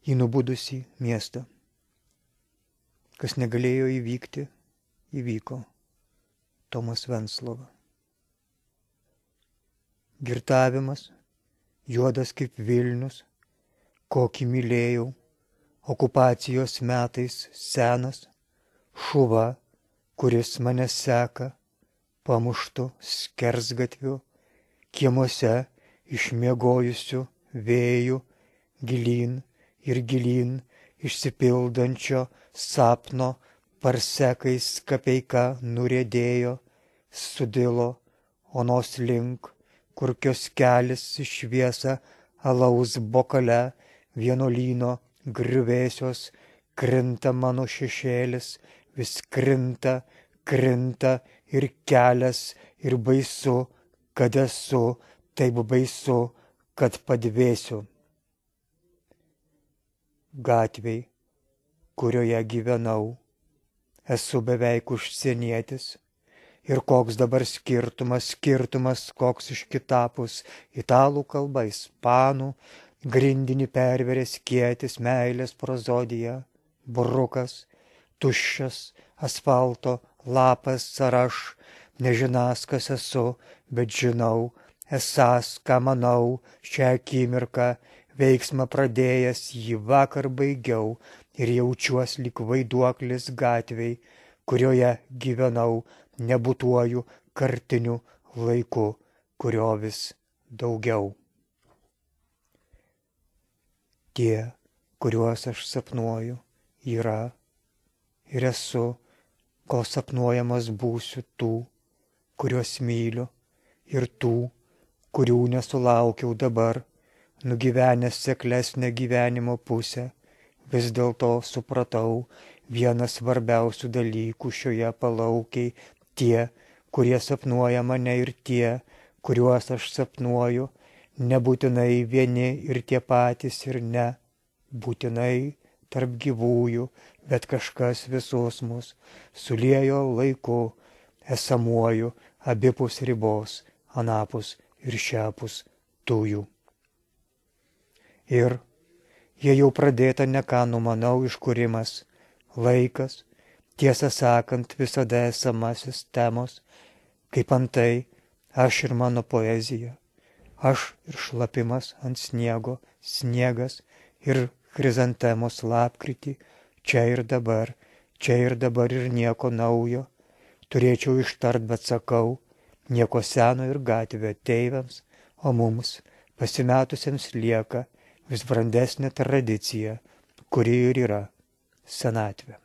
į nubudusį miestą. Kas negalėjo įvykti, įvyko. Tomas Venclova. Girtavimas, juodas kaip Vilnius, kokį mylėjau, okupacijos metais senas, šuva, kuris mane seka, pamuštu skersgatviu, kiemuose išmiegojusių vėjų, gilyn ir gilyn išsipildančio sapno parsekais kapeika nuriedėjo, sudilo onos link, kur kioskelis šviesa alaus bokale vienuolyno griuvėsios, krinta mano šešėlis, vis krinta, krinta ir kelias, ir baisu, kad esu, taip baisu, kad padvėsiu. Gatvėj, kurioje gyvenau, esu beveik užsienietis. Ir koks dabar skirtumas, koks iš kitapus, italų kalba, ispanų, grindinį perverė skėtis, meilės prozodija, brukas, tuščias, asfalto lapas ar aš, nežinas, kas esu, bet žinau, esas, ką manau, šią akimirką, veiksmą pradėjęs, jį vakar baigiau ir jaučiuos lyg vaiduoklis gatvėj, kurioje gyvenau, nebūtuoju kartiniu laiku, kurio vis daugiau. Tie, kuriuos aš sapnuoju, yra ir esu, kol sapnuojamas būsiu tų, kuriuos myliu, ir tų, kurių nesulaukiau dabar, nugyvenęs seklesnę gyvenimo pusę, vis dėlto supratau vieną svarbiausių dalykų šioje palaukiai, tie, kurie sapnuoja mane ir tie, kuriuos aš sapnuoju, nebūtinai vieni ir tie patys ir ne, būtinai tarp gyvųjų, bet kažkas visus mus suliejo laiku, esamuoju, abipus ribos, anapus ir šiapus tujų. Ir jei jau pradėta ne ką numanau iškūrimas, laikas, tiesą sakant, visada esamasis temos, kaip antai aš ir mano poezija, aš ir šlapimas ant sniego, sniegas ir chrizantemos lapkritį, čia ir dabar ir nieko naujo, turėčiau ištart, bet sakau, nieko seno ir gatvė ateiviams, o mums, pasimetusiems lieka vis brandesnė tradicija, kuri ir yra senatvė.